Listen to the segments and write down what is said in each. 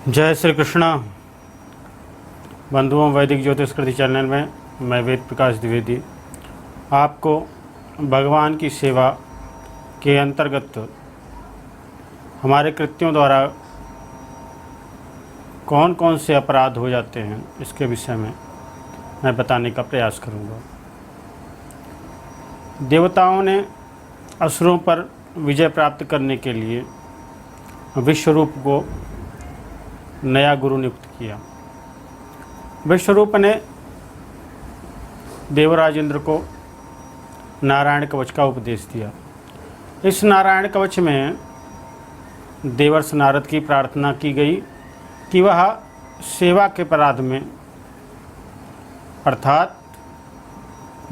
जय श्री कृष्णा। बंधुओं, वैदिक ज्योतिष कृति चैनल में मैं वेद प्रकाश द्विवेदी आपको भगवान की सेवा के अंतर्गत हमारे कृत्यों द्वारा कौन कौन से अपराध हो जाते हैं इसके विषय में मैं बताने का प्रयास करूंगा। देवताओं ने असुरों पर विजय प्राप्त करने के लिए विश्वरूप को नया गुरु नियुक्त किया। विश्वरूप ने देवराज इंद्र को नारायण कवच का उपदेश दिया। इस नारायण कवच में देवर्ष नारद की प्रार्थना की गई कि वह सेवा के अपराध में अर्थात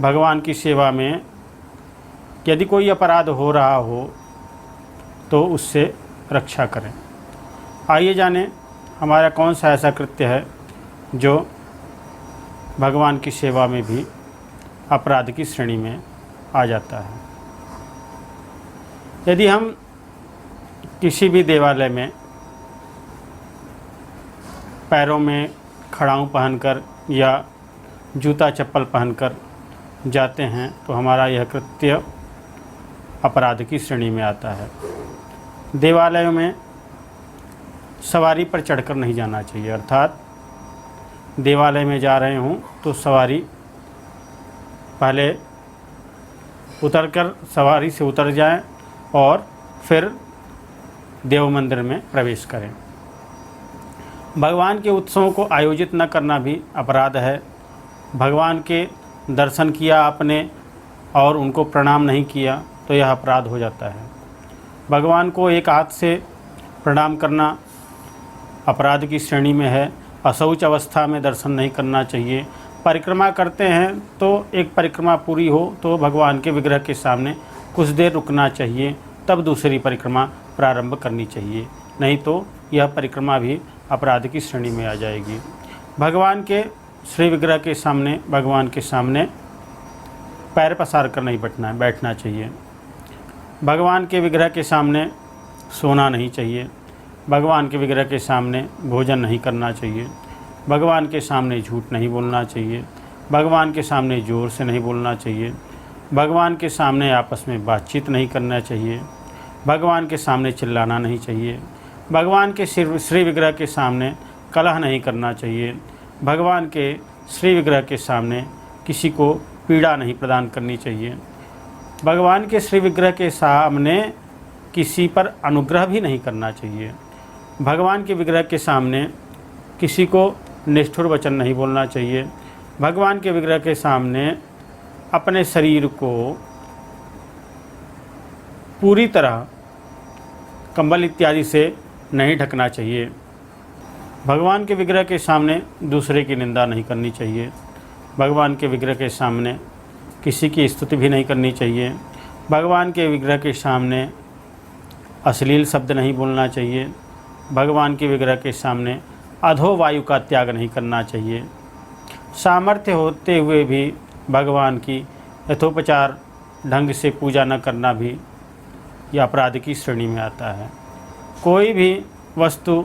भगवान की सेवा में यदि कोई अपराध हो रहा हो तो उससे रक्षा करें। आइए जानें हमारा कौन सा ऐसा कृत्य है जो भगवान की सेवा में भी अपराध की श्रेणी में आ जाता है। यदि हम किसी भी देवालय में पैरों में खड़ाऊं पहनकर या जूता चप्पल पहनकर जाते हैं तो हमारा यह कृत्य अपराध की श्रेणी में आता है। देवालयों में सवारी पर चढ़कर नहीं जाना चाहिए, अर्थात देवालय में जा रहे हों तो सवारी पहले उतरकर सवारी से उतर जाएं और फिर देव मंदिर में प्रवेश करें। भगवान के उत्सवों को आयोजित न करना भी अपराध है। भगवान के दर्शन किया आपने और उनको प्रणाम नहीं किया तो यह अपराध हो जाता है। भगवान को एक हाथ से प्रणाम करना अपराध की श्रेणी में है। अशौच अवस्था में दर्शन नहीं करना चाहिए। परिक्रमा करते हैं तो एक परिक्रमा पूरी हो तो भगवान के विग्रह के सामने कुछ देर रुकना चाहिए, तब दूसरी परिक्रमा प्रारंभ करनी चाहिए, नहीं तो यह परिक्रमा भी अपराध की श्रेणी में आ जाएगी। भगवान के श्री विग्रह के सामने भगवान के सामने पैर पसार कर नहीं बैठना चाहिए। भगवान के विग्रह के सामने सोना नहीं चाहिए। भगवान के विग्रह के सामने भोजन नहीं करना चाहिए। भगवान के सामने झूठ नहीं बोलना चाहिए। भगवान के सामने ज़ोर से नहीं बोलना चाहिए। भगवान के सामने आपस में बातचीत नहीं करना चाहिए। भगवान के सामने चिल्लाना नहीं चाहिए। भगवान के श्री विग्रह के सामने कलह नहीं करना चाहिए। भगवान के श्री विग्रह के सामने किसी को पीड़ा नहीं प्रदान करनी चाहिए। भगवान के श्री विग्रह के सामने किसी पर अनुग्रह भी नहीं करना चाहिए। भगवान के विग्रह के सामने किसी को निष्ठुर वचन नहीं बोलना चाहिए। भगवान के विग्रह के सामने अपने शरीर को पूरी तरह कंबल इत्यादि से नहीं ढकना चाहिए। भगवान के विग्रह के सामने दूसरे की निंदा नहीं करनी चाहिए। भगवान के विग्रह के सामने किसी की स्तुति भी नहीं करनी चाहिए। भगवान के विग्रह के सामने अश्लील शब्द नहीं बोलना चाहिए। भगवान के विग्रह के सामने अधो वायु का त्याग नहीं करना चाहिए। सामर्थ्य होते हुए भी भगवान की यथोपचार ढंग से पूजा न करना भी यह अपराध की श्रेणी में आता है। कोई भी वस्तु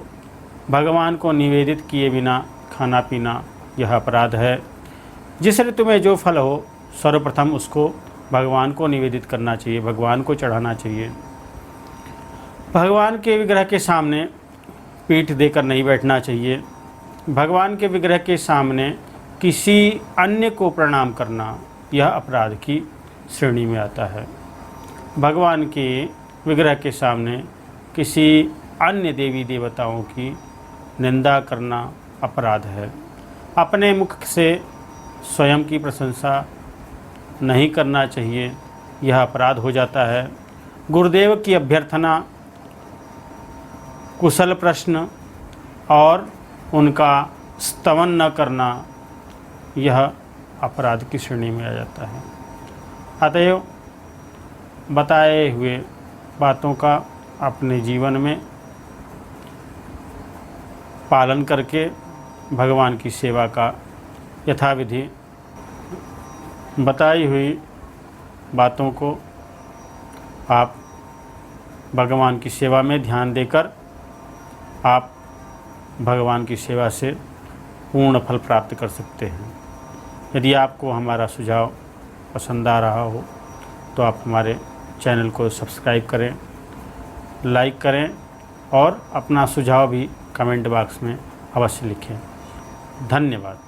भगवान को निवेदित किए बिना खाना पीना यह अपराध है। जिस ऋतु में जो फल हो सर्वप्रथम उसको भगवान को निवेदित करना चाहिए, भगवान को चढ़ाना चाहिए। भगवान के विग्रह के सामने पीठ देकर नहीं बैठना चाहिए। भगवान के विग्रह के सामने किसी अन्य को प्रणाम करना यह अपराध की श्रेणी में आता है। भगवान के विग्रह के सामने किसी अन्य देवी देवताओं की निंदा करना अपराध है। अपने मुख से स्वयं की प्रशंसा नहीं करना चाहिए, यह अपराध हो जाता है। गुरुदेव की अभ्यर्थना, कुशल प्रश्न और उनका स्तवन न करना यह अपराध की श्रेणी में आ जाता है। अतएव बताए हुए बातों का अपने जीवन में पालन करके भगवान की सेवा का यथाविधि बताई हुई बातों को आप भगवान की सेवा में ध्यान देकर आप भगवान की सेवा से पूर्ण फल प्राप्त कर सकते हैं। यदि आपको हमारा सुझाव पसंद आ रहा हो तो आप हमारे चैनल को सब्सक्राइब करें, लाइक करें और अपना सुझाव भी कमेंट बॉक्स में अवश्य लिखें। धन्यवाद।